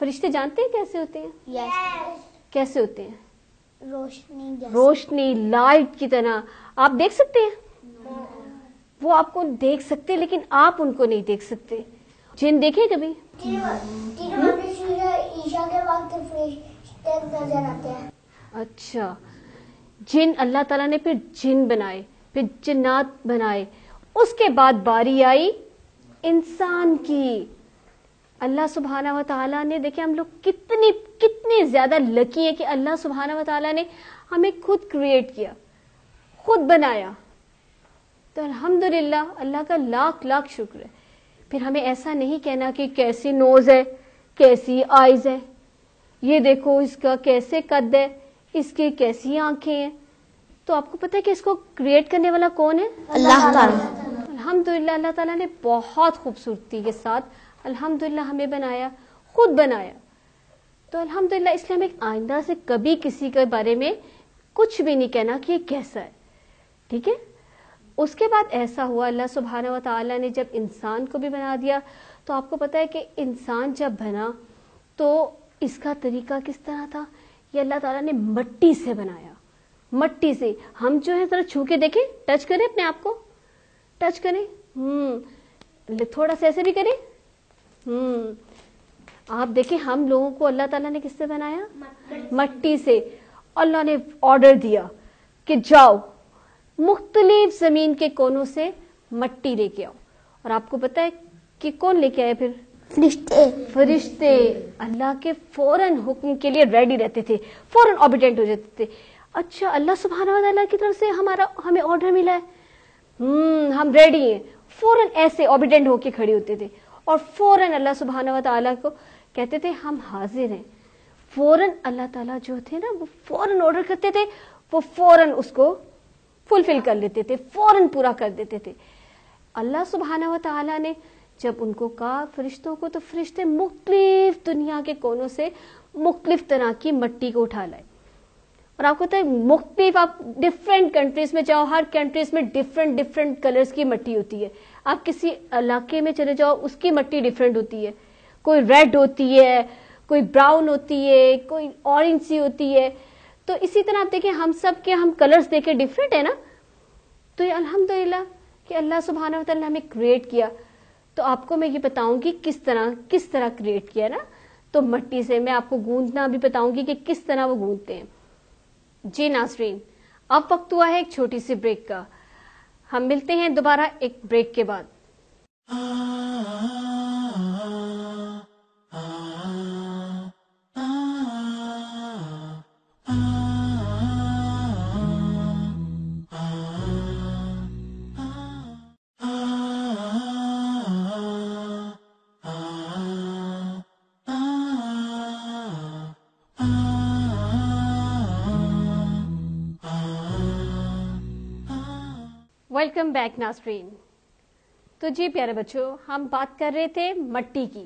فرشتے جانتے ہیں کیسے ہوتے ہیں؟ Yes. کیسے ہوتے ہیں؟ روشنی جیسے. روشنی، لائٹ کی طرح. آپ دیکھ سکتے ہیں؟ وہ آپ کو دیکھ سکتے لیکن آپ ان کو نہیں دیکھ سکتے. جن دیکھیں کبھی؟ عشاء کے وقت فرشتے نظر آتے ہیں. اچھا، جن اللہ تعالیٰ نے پھر جن بنائے، پھر جنات بنائے، اس کے بعد باری آئی انسان کی. اللہ سبحانہ و تعالیٰ نے، دیکھیں ہم لوگ کتنے زیادہ لکی ہیں کہ اللہ سبحانہ و تعالیٰ نے ہمیں خود کریٹ کیا، خود بنایا. تو الحمدللہ اللہ کا لاکھ لاکھ شکر ہے. پھر ہمیں ایسا نہیں کہنا کہ کیسی نوز ہے، کیسی آئیز ہے، یہ دیکھو اس کا کیسے قد ہے، اس کی کیسی آنکھیں ہیں. تو آپ کو پتہ ہے کہ اس کو کریٹ کرنے والا کون ہے؟ اللہ تعالیٰ. الحمدللہ اللہ تعالیٰ نے بہت خوبصورتی کے ساتھ الحمدللہ ہمیں بنایا، خود بنایا. تو الحمدللہ اس لیے ہمیں آئندہ سے کبھی کسی کے بارے میں کچھ بھی نہیں کہنا کہ یہ کیسا ہے. ٹھیک ہے. اس کے بعد ایسا ہوا، اللہ سبحانہ و تعالیٰ نے جب انسان کو بھی بنا دیا، تو آپ کو پتہ ہے کہ انسان جب بنا تو اس کا طریقہ کس طرح تھا؟ یہ اللہ تعالیٰ نے مٹی سے بنایا. مٹی سے. ہم جو ہے ذرا چھو کے دیکھیں، ٹچ کریں اپنے آپ کو، ٹچ کریں، تھوڑا سا ایسے بھی کریں. آپ دیکھیں ہم لوگوں کو اللہ تعالیٰ نے کس سے بنایا؟ مٹی سے. اللہ نے آرڈر دیا کہ جاؤ مختلف زمین کے کونوں سے مٹی لے کے آؤ. اور آپ کو پتا ہے کہ کون لے کے آئے؟ پھر فرشتے. اللہ کے فوراً حکم کے لیے ریڈی رہتے تھے، فوراً اوبیڈینٹ ہو جاتے تھے. اچھا، اللہ سبحانہ و تعالیٰ کی طرف سے ہمیں آرڈر ملا ہے، ہم ریڈی ہیں. فوراً ایسے اوبیڈینٹ ہو کے کھڑے ہوتے تھے اور فوراً اللہ سبحانہ و تعالیٰ کو کہتے تھے ہم حاضر ہیں. فوراً اللہ تعالیٰ جو تھے نا وہ فوراً آرڈر کرتے تھے، وہ فوراً اس کو فلفل کر لیتے تھے، فوراً پورا کر دیتے تھے. اللہ سبحانہ و تعالیٰ نے جب ان کو کہا فرشتوں کو، تو فرشتے مختلف دنیا کے کونوں سے مختلف طرح کی مٹی کو اٹھا لائے. اور آپ کو پتہ ہے مختلف، آپ ڈفرینٹ کنٹریز میں جاؤ، ہر کنٹریز میں ڈفرینٹ کلرز کی مٹی ہوتی ہے. آپ کسی علاقے میں چلے جاؤ، اس کی مٹی ڈفرینٹ ہوتی ہے. کوئی ریڈ ہوتی ہے، کوئی براؤن ہوتی ہے، کوئی اورنج سی ہوتی ہے. تو اسی طرح آپ دیکھیں ہم سب کے ہم کلرز دیکھیں ڈفرینٹ ہے نا. تو یہ الحمدللہ کہ اللہ سبحانہ و تعالیٰ نے ہمیں کریٹ کیا. تو آپ کو میں یہ بتاؤں گی کس طرح کریٹ کیا نا. تو مٹی سے میں آپ کو گوندنا بھی بتاؤں گی کہ کس طرح وہ گوندتے ہیں. جی ناظرین، اب وقت ہوا ہے ایک چھوٹی سی بریک کا. ہم ملتے ہیں دوبارہ ایک بریک کے بعد. ویلکم بیک ناظرین. تو جی پیارے بچوں، ہم بات کر رہے تھے مٹی کی.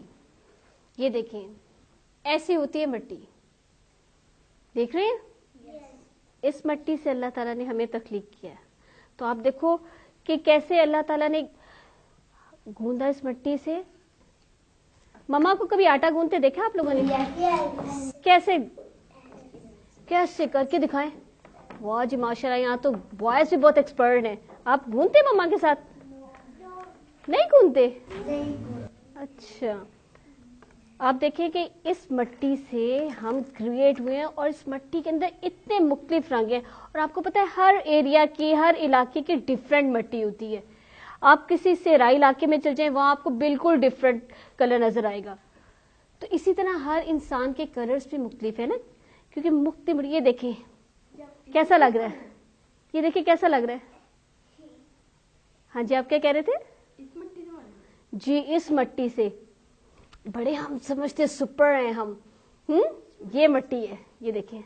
یہ دیکھیں ایسی ہوتی ہے مٹی، دیکھ رہے ہیں؟ اس مٹی سے اللہ تعالیٰ نے ہمیں تخلیق کیا ہے. تو آپ دیکھو کہ کیسے اللہ تعالیٰ نے گوندا اس مٹی سے. مما کو کبھی آٹا گوندتے دیکھا آپ لوگوں نے؟ کیسے کیسے کر کے دکھائیں. واہ جی ماشاءاللہ، یہاں تو بوائز بھی بہت ایکسپرٹ ہیں. آپ گونتے مما کے ساتھ؟ نہیں گونتے؟ اچھا. آپ دیکھیں کہ اس مٹی سے ہم کریٹ ہوئے ہیں اور اس مٹی کے اندر اتنے مختلف رنگ ہیں. اور آپ کو پتہ ہے ہر ایریا کی، ہر علاقے کی ڈفرینٹ مٹی ہوتی ہے. آپ کسی صحرائی علاقے میں چل جائیں، وہاں آپ کو بالکل ڈفرینٹ کلر نظر آئے گا. تو اسی طرح ہر انسان کے کلرز بھی مختلف ہیں نا، کیونکہ مختلف. یہ دیکھیں کیسا لگ رہا ہے، یہ دیکھیں کیسا لگ رہا ہے. ہاں جی آپ کیا کہہ رہے تھے؟ جی اس مٹی سے بڑے ہم سمجھتے سپر ہیں ہم. یہ مٹی ہے، یہ دیکھیں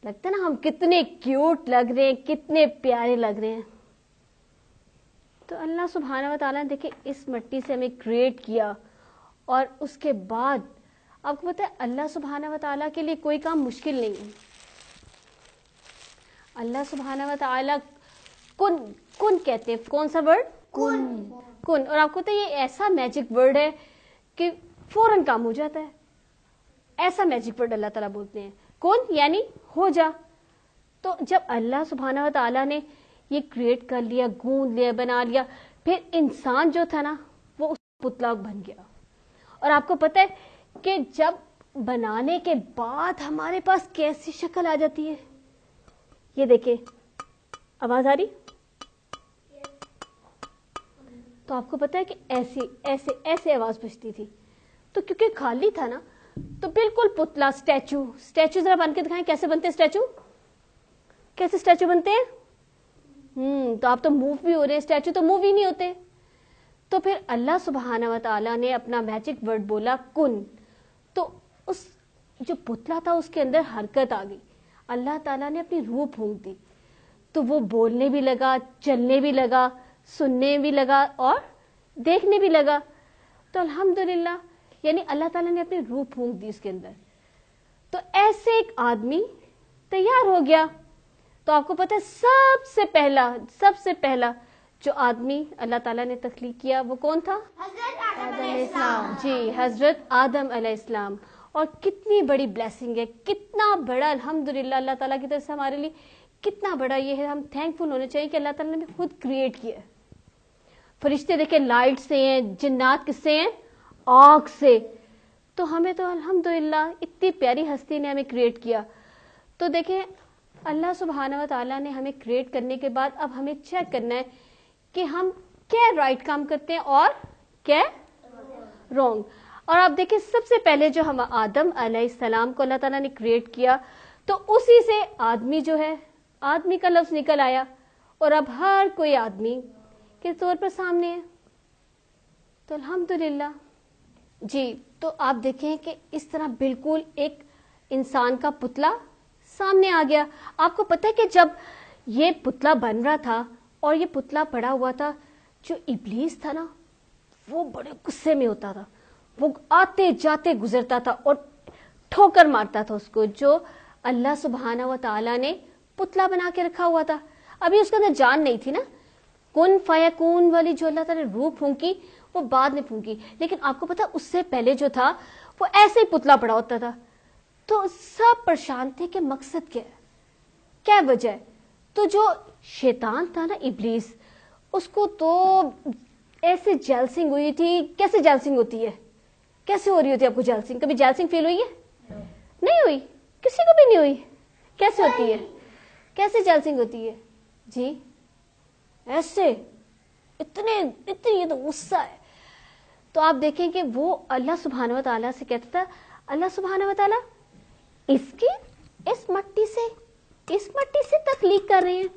لگتا ہے نا ہم کتنے کیوٹ لگ رہے ہیں، کتنے پیارے لگ رہے ہیں. تو اللہ سبحانہ و تعالیٰ نے دیکھیں اس مٹی سے ہمیں کریٹ کیا. اور اس کے بعد آپ کو پتہ ہے اللہ سبحانہ و تعالیٰ کے لیے کوئی کام مشکل نہیں ہے. اللہ سبحانہ و تعالیٰ کن کہتے ہیں. کون سا ورڈ؟ کن. اور آپ کو تو یہ ایسا میجک ورڈ ہے کہ فوراً کام ہو جاتا ہے. ایسا میجک ورڈ اللہ تعالیٰ بولتے ہیں، کن یعنی ہو جا. تو جب اللہ سبحانہ و تعالیٰ نے یہ کریٹ کر لیا، گوند لیا، بنا لیا، پھر انسان جو تھا نا وہ اس پتلا بن گیا. اور آپ کو پتہ ہے کہ جب بنانے کے بعد ہمارے پاس کیسی شکل آ جاتی ہے. یہ دیکھیں، آواز آ رہی؟ تو آپ کو پتہ ہے کہ ایسی ایسے ایسے آواز بجتی تھی. تو کیونکہ خالی تھا نا تو بالکل پتلا، اسٹیچو ذرا بن کے دکھائیں کیسے بنتے اسٹیچو، کیسے اسٹیچو بنتے ہیں. تو آپ تو موو بھی ہو رہے ہیں، اسٹیچو تو موو ہی نہیں ہوتے. تو پھر اللہ سبحانہ و تعالیٰ نے اپنا میجک ورڈ بولا کن، تو اس جو پتلا تھا اس کے اندر حرکت آ گئی. اللہ تعالیٰ نے اپنی روح پھونک دی تو وہ بولنے بھی لگا، چلنے بھی لگا، سننے بھی لگا اور دیکھنے بھی لگا. تو الحمدللہ یعنی اللہ تعالیٰ نے اپنی روح پھونک دی اس کے اندر. تو ایسے ایک آدمی تیار ہو گیا. تو آپ کو پتہ ہے سب سے پہلا جو آدمی اللہ تعالیٰ نے تخلیق کیا وہ کون تھا؟ آدم علیہ السلام. جی، حضرت آدم علیہ السلام. اور کتنی بڑی بلیسنگ ہے، کتنا بڑا الحمدللہ اللہ تعالیٰ کی طرف سے ہمارے لیے کتنا بڑا یہ ہے. ہم تھینک فل ہونے چاہیے کہ اللہ تعالیٰ نے خود کریٹ کیا ہے. فرشتے دیکھیں لائٹ سے ہیں، جنات کس سے ہیں؟ آگ سے. تو ہمیں تو الحمدللہ اتنی پیاری ہستی نے ہمیں کریٹ کیا. تو دیکھیں اللہ سبحانہ و تعالیٰ نے ہمیں کریٹ کرنے کے بعد اب ہمیں چیک کرنا ہے کہ ہم کیا رائٹ کام کرتے ہیں اور کیا رونگ. اور آپ دیکھیں سب سے پہلے جو ہم آدم علیہ السلام کو اللہ تعالیٰ نے کریٹ کیا تو اسی سے آدمی جو ہے، آدمی کا لفظ نکل آیا اور اب ہر کوئی آدمی کے طور پر سامنے ہے. تو الحمدللہ جی. تو آپ دیکھیں کہ اس طرح بالکل ایک انسان کا پتلا سامنے آ گیا. آپ کو پتہ ہے کہ جب یہ پتلا بن رہا تھا اور یہ پتلا پڑا ہوا تھا، جو ابلیس تھا نا وہ بڑے غصے میں ہوتا تھا. وہ آتے جاتے گزرتا تھا اور ٹھوکر مارتا تھا اس کو جو اللہ سبحانہ و تعالیٰ نے پتلا بنا کے رکھا ہوا تھا. ابھی اس کے اندر جان نہیں تھی نا، کن فیکون والی جو اللہ تعالیٰ نے روح پھونکی وہ بعد میں پھونکی. لیکن آپ کو پتا اس سے پہلے جو تھا وہ ایسے ہی پتلا پڑا ہوتا تھا. تو سب پریشان تھے کہ مقصد کیا ہے، کیا وجہ ہے. تو جو شیطان تھا نا ابلیس، اس کو تو ایسے جیلسنگ ہوئی تھی. کیسے جیلسنگ ہوتی ہے، کیسے ہو رہی ہوتی ہے آپ کو جیلسنگ؟ کبھی جیلسنگ فیل ہوئی ہے؟ نہیں ہوئی، کسی کو بھی نہیں ہوئی. کیسے ہوتی ہے، کیسے جیلسنگ ہوتی ہے؟ جی ایسے اتنی یہ تو غصہ ہے. تو آپ دیکھیں کہ وہ اللہ سبحانہ و تعالیٰ سے کہتا تھا، اللہ سبحانہ و تعالیٰ اس مٹی سے تخلیق کر رہے ہیں.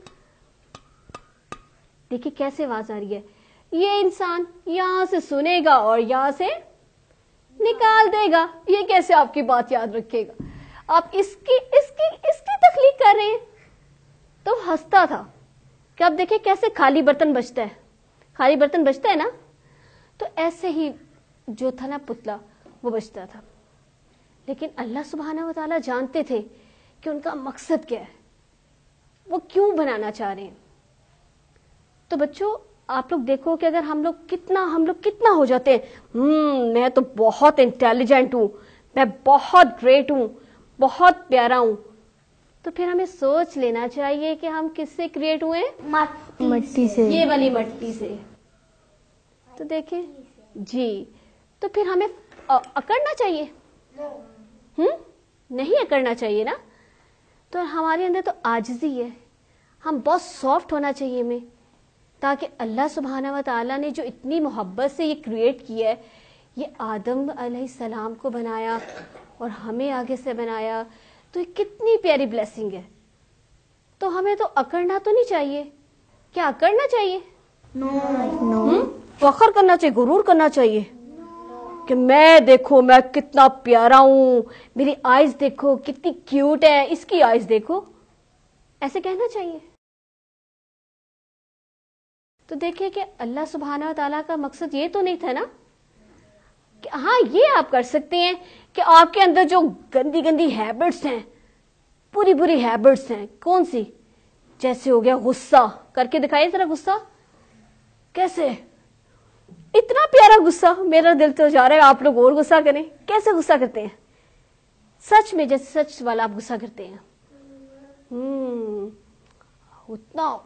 دیکھیں کیسے آواز آ رہی ہے. یہ انسان یہاں سے سنے گا اور یہاں سے نکال دے گا. یہ کیسے آپ کی بات یاد رکھے گا؟ آپ اس کی تخلیق کر رہے ہیں. تو ہنستا تھا کہ آپ دیکھیں کیسے خالی برتن بچتا ہے. خالی برتن بچتا ہے نا، تو ایسے ہی جو تھا نا پتلا وہ بچتا تھا. لیکن اللہ سبحانہ و تعالیٰ جانتے تھے کہ ان کا مقصد کیا ہے، وہ کیوں بنانا چاہ رہے ہیں. تو بچوں آپ لوگ دیکھو کہ اگر ہم لوگ کتنا ہو جاتے ہیں، میں تو بہت انٹیلیجنٹ ہوں، میں بہت گریٹ ہوں، بہت پیارا ہوں. تو پھر ہمیں سوچ لینا چاہیے کہ ہم کس سے کریٹ ہوئے؟ مٹی سے. یہ والی مٹی سے. تو دیکھیں جی، تو پھر ہمیں اکڑنا چاہیے؟ نہیں اکڑنا چاہیے نا. تو ہمارے اندر تو عاجزی ہے، ہم بہت سافٹ ہونا چاہیے ہمیں، تاکہ اللہ سبحانہ و تعالیٰ نے جو اتنی محبت سے یہ کریٹ کیا ہے، یہ آدم علیہ السلام کو بنایا اور ہمیں آگے سے بنایا، تو یہ کتنی پیاری بلیسنگ ہے. تو ہمیں تو اکڑنا تو نہیں چاہیے. کیا اکڑنا چاہیے؟ نو. فخر کرنا چاہیے، غرور کرنا چاہیے کہ میں دیکھو میں کتنا پیارا ہوں، میری آئیز دیکھو کتنی کیوٹ ہے، اس کی آئیز دیکھو، ایسے کہنا چاہیے. تو دیکھیں کہ اللہ سبحانہ و تعالیٰ کا مقصد یہ تو نہیں تھا نا کہ ہاں یہ آپ کر سکتے ہیں کہ آپ کے اندر جو گندی ہیبٹس ہیں، بری ہیبٹس ہیں، کون سی؟ جیسے ہو گیا غصہ. کر کے دکھائیے ذرا غصہ کیسے. اتنا پیارا غصہ، میرا دل تو جا رہا ہے آپ لوگ اور غصہ کریں. کیسے غصہ کرتے ہیں؟ سچ میں جیسے سچ والا آپ غصہ کرتے ہیں اتنا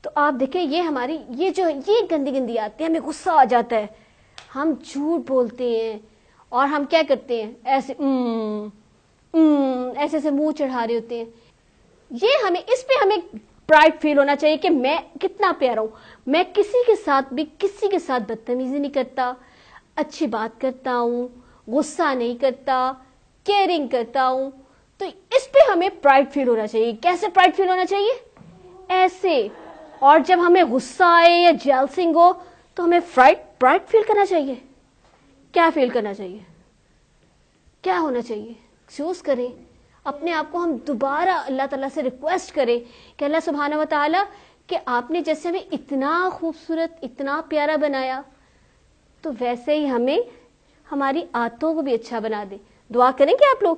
تو آپ دیکھیں یہ ہماری یہ جو یہ گندی گندی آتی ہے، ہمیں غصہ آ جاتا ہے، ہم جھوٹ بولتے ہیں اور ہم کیا کرتے ہیں ایسے ایسے ایسے منہ چڑھا رہے ہوتے ہیں. یہ ہمیں اس پہ ہمیں پرائڈ فیل ہونا چاہیے کہ میں کتنا پیارا ہوں، میں کسی کے ساتھ بھی کسی کے ساتھ بدتمیزی نہیں کرتا، اچھی بات کرتا ہوں، غصہ نہیں کرتا، کیئرنگ کرتا ہوں. تو اس پہ ہمیں پرائڈ فیل ہونا چاہیے. کیسے پرائڈ فیل ہونا چاہیے؟ ایسے. اور جب ہمیں غصہ آئے یا جیلسنگ ہو تو ہمیں پرائڈ فیل کرنا چاہیے. کیا فیل کرنا چاہیے؟ کیا ہونا چاہیے؟ چوز کریں اپنے آپ کو. ہم دوبارہ اللہ تعالیٰ سے ریکویسٹ کریں کہ اللہ سبحانہ و تعالیٰ کہ آپ نے جیسے ہمیں اتنا خوبصورت اتنا پیارا بنایا تو ویسے ہی ہمیں ہماری عادتوں کو بھی اچھا بنا دے. دعا کریں گے آپ لوگ؟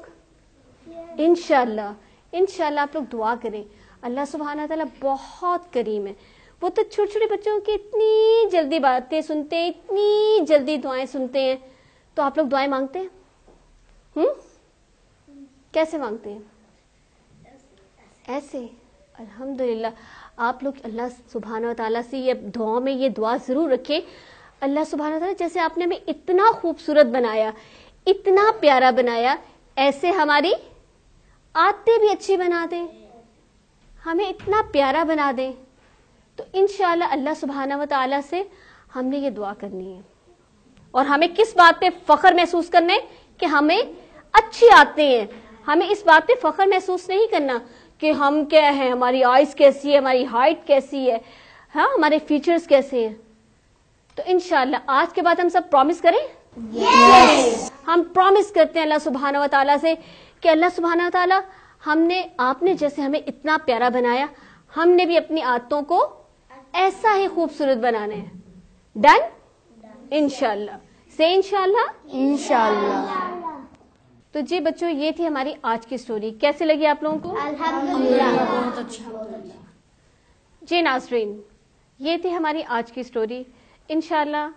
انشاءاللہ آپ لوگ دعا کریں. اللہ سبحانہ و تعالیٰ بہت کریم ہے. وہ تو چھوٹے چھوٹے بچوں کی اتنی جلدی باتیں سنتے ہیں، اتنی جلدی دعائیں سنتے ہیں. تو آپ لوگ دعائیں مانگتے ہیں؟ کیسے مانگتے ہیں؟ ایسے. الحمدللہ. آپ لوگ اللہ سبحانہ و تعالیٰ سے یہ دعاؤں میں یہ دعا ضرور رکھیں. اللہ سبحانہ و تعالیٰ جیسے آپ نے ہمیں اتنا خوبصورت بنایا، اتنا پیارا بنایا، ایسے ہماری عادتیں بھی اچھی بنا دیں، ہمیں اتنا پیارا بنا دیں. تو انشاءاللہ اللہ سبحانہ و تعالیٰ سے ہم نے یہ دعا کرنی ہے. اور ہمیں کس بات پہ فخر محسوس کرنا ہے؟ کہ ہمیں اچھی عادتیں ہیں. ہمیں اس بات پہ فخر محسوس نہیں کرنا کہ ہم کیا ہیں، ہماری آئز کیسی ہے، ہماری ہائٹ کیسی ہے، ہاں ہمارے فیچرز کیسے ہیں. تو انشاءاللہ آج کے بعد ہم سب پرومس کریں. ہم پرومس کرتے ہیں اللہ سبحانہ و تعالیٰ سے کہ اللہ سبحانہ و تعالیٰ آپ نے جیسے ہمیں اتنا پیارا بنایا، ہم نے بھی اپنی عادتوں کو ایسا ہی خوبصورت بنانا ہے. ڈن؟ انشاءاللہ. سے انشاءاللہ. تو جی بچوں یہ تھی ہماری آج کی سٹوری. کیسے لگی آپ لوگوں کو؟ الحمدللہ بہت اچھا. جی ناظرین یہ تھی ہماری آج کی سٹوری. انشاءاللہ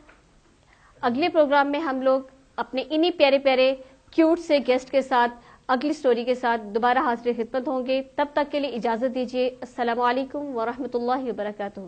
اگلے پروگرام میں ہم لوگ اپنے انہی پیارے پیارے کیوٹ سے گیسٹ کے ساتھ اگلی سٹوری کے ساتھ دوبارہ حاضر خدمت ہوں گے. تب تک کے لیے اجازت دیجیے. السلام علیکم ورحمۃ اللہ وبرکاتہ.